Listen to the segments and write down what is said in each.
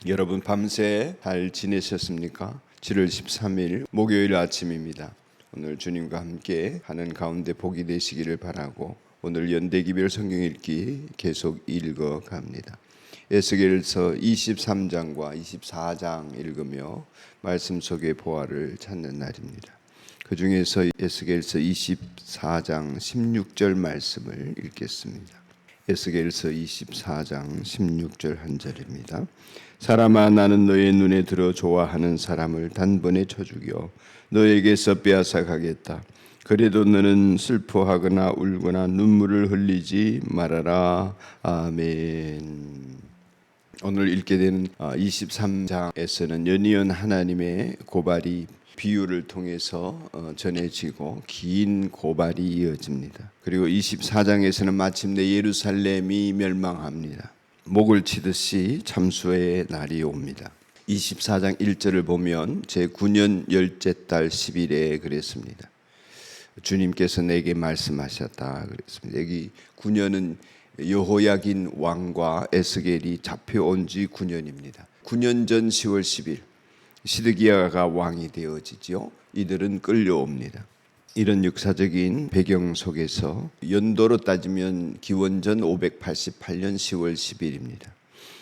여러분 밤새 잘 지내셨습니까? 7월 13일 목요일 아침입니다. 오늘 주님과 함께 하는 가운데 복이 되시기를 바라고 오늘 연대기별 성경 읽기 계속 읽어갑니다. 에스겔서 23장과 24장 읽으며 말씀 속의 보화를 찾는 날입니다. 그 중에서 에스겔서 24장 16절 말씀을 읽겠습니다. 에스겔서 24장 16절 한 절입니다. 사람아, 나는 너의 눈에 들어 좋아하는 사람을 단번에 쳐 죽여 너에게서 빼앗아 가겠다. 그래도 너는 슬퍼하거나 울거나 눈물을 흘리지 말아라. 아멘. 오늘 읽게 되는 23장에서는 연이은 하나님의 고발이 비유를 통해서 전해지고 긴 고발이 이어집니다. 그리고 24장에서는 마침내 예루살렘이 멸망합니다. 목을 치듯이 참수의 날이 옵니다. 24장 1절을 보면 제9년 열째 달 10일에 그랬습니다. 주님께서 내게 말씀하셨다 그랬습니다. 여기 9년은 여호야긴 왕과 에스겔이 잡혀온 지 9년입니다. 9년 전 10월 10일 시드기야가 왕이 되어지죠. 이들은 끌려옵니다. 이런 역사적인 배경 속에서 연도로 따지면 기원전 588년 10월 10일입니다.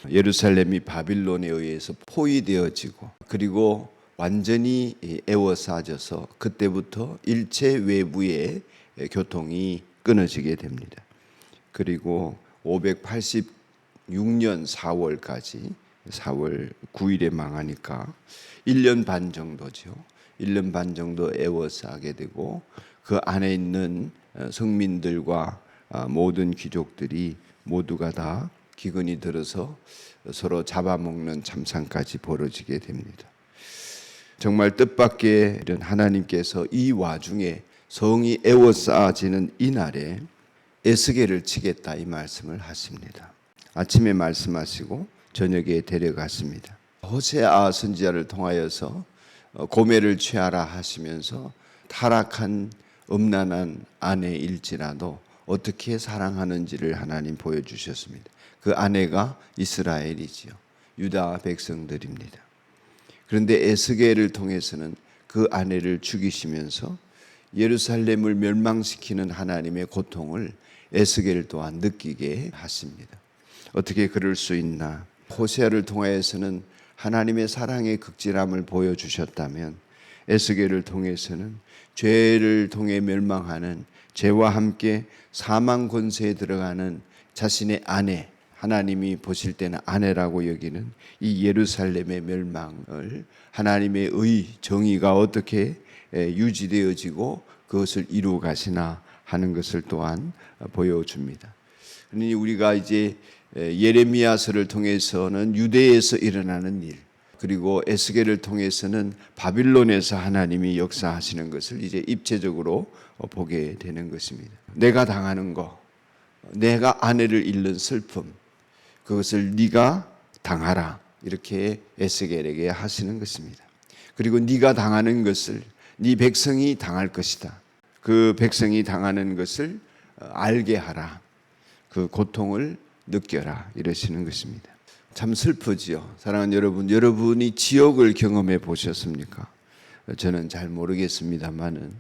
예루살렘이 바빌론에 의해서 포위되어지고 그리고 완전히 에워싸져서 그때부터 일체 외부의 교통이 끊어지게 됩니다. 그리고 586년 4월까지 4월 9일에 망하니까 1년 반 정도죠. 1년 반 정도 에워싸게 되고 그 안에 있는 성민들과 모든 귀족들이 모두가 다 기근이 들어서 서로 잡아먹는 참상까지 벌어지게 됩니다. 정말 뜻밖의 이런 하나님께서 이 와중에 성이 에워싸지는 이날에 에스겔을 치겠다 이 말씀을 하십니다. 아침에 말씀하시고 저녁에 데려갔습니다. 호세아 선지자를 통하여서 고매를 취하라 하시면서 타락한 음란한 아내일지라도 어떻게 사랑하는지를 하나님 보여주셨습니다. 그 아내가 이스라엘이지요. 유다 백성들입니다. 그런데 에스겔을 통해서는 그 아내를 죽이시면서 예루살렘을 멸망시키는 하나님의 고통을 에스겔 또한 느끼게 하십니다. 어떻게 그럴 수 있나? 호세아를 통하여서는 하나님의 사랑의 극진함을 보여주셨다면 에스겔을 통해서는 죄를 통해 멸망하는 죄와 함께 사망 권세에 들어가는 자신의 아내, 하나님이 보실 때는 아내라고 여기는 이 예루살렘의 멸망을 하나님의 정의가 어떻게 유지되어지고 그것을 이루어 가시나 하는 것을 또한 보여줍니다. 그러니 우리가 이제 예레미야서를 통해서는 유대에서 일어나는 일, 그리고 에스겔을 통해서는 바빌론에서 하나님이 역사하시는 것을 이제 입체적으로 보게 되는 것입니다. 내가 당하는 거, 내가 아내를 잃는 슬픔, 그것을 네가 당하라 이렇게 에스겔에게 하시는 것입니다. 그리고 네가 당하는 것을 네 백성이 당할 것이다. 그 백성이 당하는 것을 알게 하라. 그 고통을 느껴라 이러시는 것입니다. 참 슬프지요. 사랑하는 여러분, 여러분이 지옥을 경험해 보셨습니까? 저는 잘 모르겠습니다만은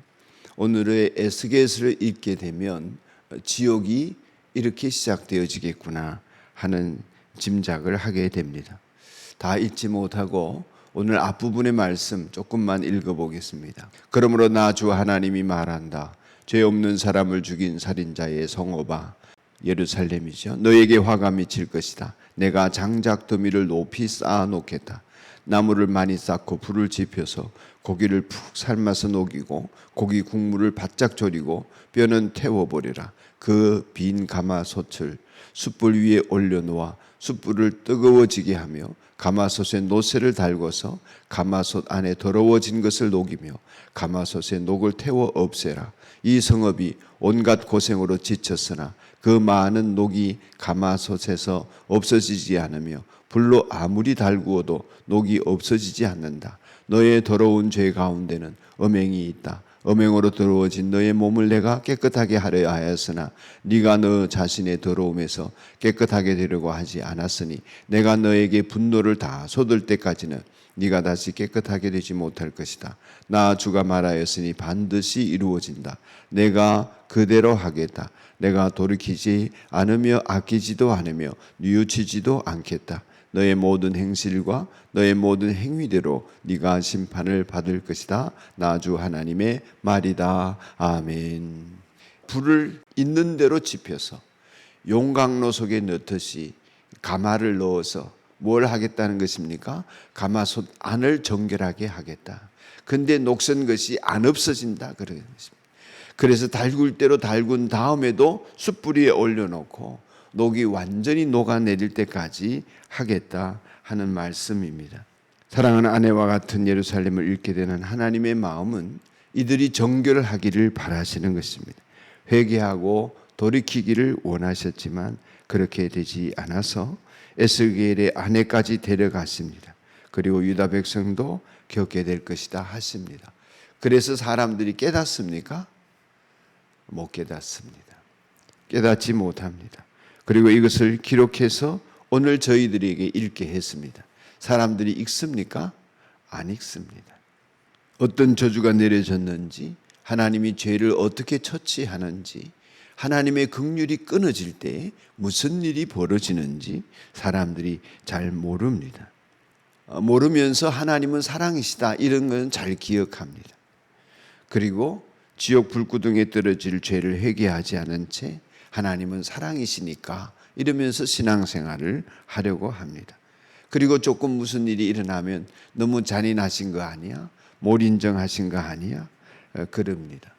오늘의 에스겔서를 읽게 되면 지옥이 이렇게 시작되어지겠구나 하는 짐작을 하게 됩니다. 다 읽지 못하고 오늘 앞부분의 말씀 조금만 읽어보겠습니다. 그러므로 나 주 하나님이 말한다. 죄 없는 사람을 죽인 살인자의 성읍아, 예루살렘이죠. 너에게 화가 미칠 것이다. 내가 장작 더미를 높이 쌓아 놓겠다. 나무를 많이 쌓고 불을 지펴서 고기를 푹 삶아서 녹이고 고기 국물을 바짝 졸이고 뼈는 태워버리라. 그 빈 가마솥을 숯불 위에 올려놓아 숯불을 뜨거워지게 하며 가마솥에 노새를 달궈서 가마솥 안에 더러워진 것을 녹이며 가마솥에 녹을 태워 없애라. 이 성읍이 온갖 고생으로 지쳤으나 그 많은 녹이 가마솥에서 없어지지 않으며 불로 아무리 달구어도 녹이 없어지지 않는다. 너의 더러운 죄 가운데는 음행이 있다. 음행으로 더러워진 너의 몸을 내가 깨끗하게 하려 하였으나 네가 너 자신의 더러움에서 깨끗하게 되려고 하지 않았으니 내가 너에게 분노를 다 쏟을 때까지는 네가 다시 깨끗하게 되지 못할 것이다. 나 주가 말하였으니 반드시 이루어진다. 내가 그대로 하겠다. 내가 돌이키지 않으며 아끼지도 않으며 뉘우치지도 않겠다. 너의 모든 행실과 너의 모든 행위대로 네가 심판을 받을 것이다. 나 주 하나님의 말이다. 아멘. 불을 있는 대로 지펴서 용광로 속에 넣듯이 가마를 넣어서 뭘 하겠다는 것입니까? 가마솥 안을 정결하게 하겠다. 근데 녹슨 것이 안 없어진다 그런 것입니다. 그래서 달굴 대로 달군 다음에도 숯불 위에 올려놓고 녹이 완전히 녹아내릴 때까지 하겠다 하는 말씀입니다. 사랑하는 아내와 같은 예루살렘을 잃게 되는 하나님의 마음은 이들이 정결을 하기를 바라시는 것입니다. 회개하고 돌이키기를 원하셨지만 그렇게 되지 않아서 에스겔의 아내까지 데려갔습니다. 그리고 유다 백성도 겪게 될 것이다 하십니다. 그래서 사람들이 깨닫습니까? 못 깨닫습니다. 깨닫지 못합니다. 그리고 이것을 기록해서 오늘 저희들에게 읽게 했습니다. 사람들이 읽습니까? 안 읽습니다. 어떤 저주가 내려졌는지, 하나님이 죄를 어떻게 처치하는지, 하나님의 긍휼이 끊어질 때 무슨 일이 벌어지는지 사람들이 잘 모릅니다. 모르면서 하나님은 사랑이시다 이런 건 잘 기억합니다. 그리고 지옥 불구덩이에 떨어질 죄를 회개하지 않은 채 하나님은 사랑이시니까 이러면서 신앙생활을 하려고 합니다. 그리고 조금 무슨 일이 일어나면 너무 잔인하신 거 아니야? 몰인정하신 거 아니야? 그럽니다.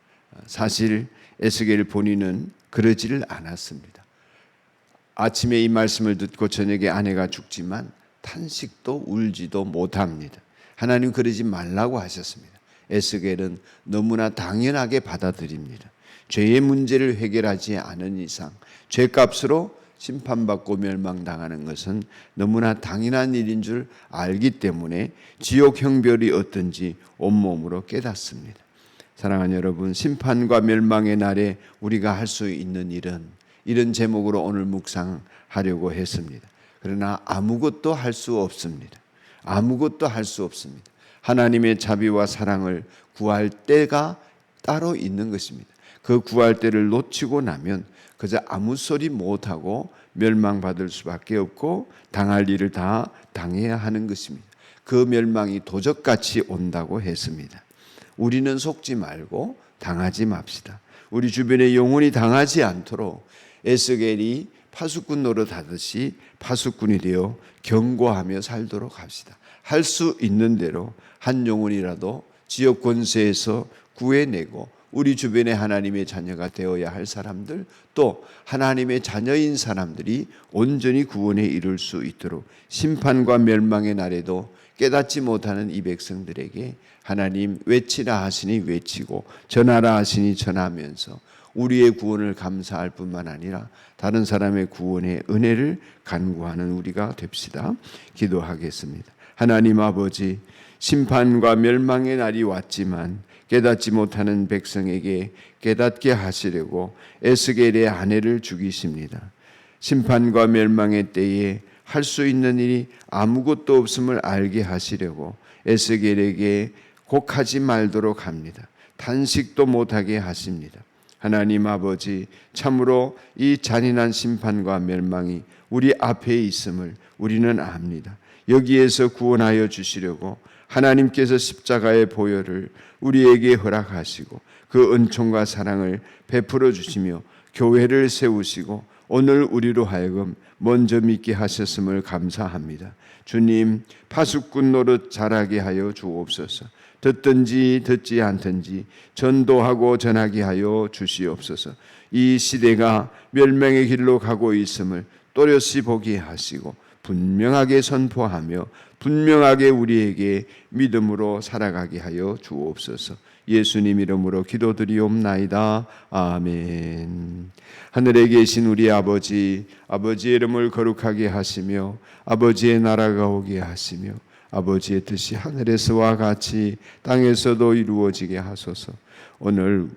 사실 에스겔 본인은 그러지를 않았습니다. 아침에 이 말씀을 듣고 저녁에 아내가 죽지만 탄식도 울지도 못합니다. 하나님 그러지 말라고 하셨습니다. 에스겔은 너무나 당연하게 받아들입니다. 죄의 문제를 해결하지 않은 이상 죄값으로 심판받고 멸망당하는 것은 너무나 당연한 일인 줄 알기 때문에 지옥 형벌이 어떤지 온몸으로 깨닫습니다. 사랑하는 여러분, 심판과 멸망의 날에 우리가 할 수 있는 일은 이런 제목으로 오늘 묵상하려고 했습니다. 그러나 아무것도 할 수 없습니다. 아무것도 할 수 없습니다. 하나님의 자비와 사랑을 구할 때가 따로 있는 것입니다. 그 구할 때를 놓치고 나면 그저 아무 소리 못하고 멸망받을 수밖에 없고 당할 일을 다 당해야 하는 것입니다. 그 멸망이 도적같이 온다고 했습니다. 우리는 속지 말고 당하지 맙시다. 우리 주변에 영혼이 당하지 않도록 에스겔이 파수꾼 노릇하듯이 파수꾼이 되어 경고하며 살도록 합시다. 할 수 있는 대로 한 영혼이라도 지역 권세에서 구해내고 우리 주변에 하나님의 자녀가 되어야 할 사람들, 또 하나님의 자녀인 사람들이 온전히 구원에 이룰 수 있도록 심판과 멸망의 날에도 깨닫지 못하는 이 백성들에게 하나님 외치라 하시니 외치고 전하라 하시니 전하면서 우리의 구원을 감사할 뿐만 아니라 다른 사람의 구원의 은혜를 간구하는 우리가 됩시다. 기도하겠습니다. 하나님 아버지, 심판과 멸망의 날이 왔지만 깨닫지 못하는 백성에게 깨닫게 하시려고 에스겔의 아내를 죽이십니다. 심판과 멸망의 때에 할 수 있는 일이 아무것도 없음을 알게 하시려고 에스겔에게 곡하지 말도록 합니다. 탄식도 못하게 하십니다. 하나님 아버지, 참으로 이 잔인한 심판과 멸망이 우리 앞에 있음을 우리는 압니다. 여기에서 구원하여 주시려고 하나님께서 십자가의 보혈을 우리에게 허락하시고 그 은총과 사랑을 베풀어 주시며 교회를 세우시고 오늘 우리로 하여금 먼저 믿게 하셨음을 감사합니다. 주님, 파수꾼 노릇 잘하게 하여 주옵소서. 듣든지 듣지 않든지 전도하고 전하게 하여 주시옵소서. 이 시대가 멸망의 길로 가고 있음을 또렷이 보게 하시고 분명하게 선포하며 분명하게 우리에게 믿음으로 살아가게 하여 주옵소서. 예수님 이름으로 기도드리옵나이다. 아멘. 하늘에 계신 우리 아버지, 아버지의 이름을 거룩하게 하시며 아버지의 나라가 오게 하시며 아버지의 뜻이 하늘에서와 같이 땅에서도 이루어지게 하소서. 오늘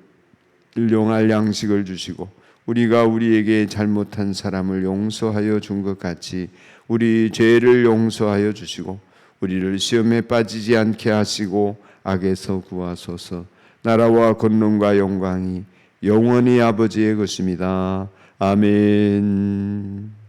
일용할 양식을 주시고 우리가 우리에게 잘못한 사람을 용서하여 준 것 같이 우리 죄를 용서하여 주시고 우리를 시험에 빠지지 않게 하시고 악에서 구하소서. 나라와 권능과 영광이 영원히 아버지의 것입니다. 아멘.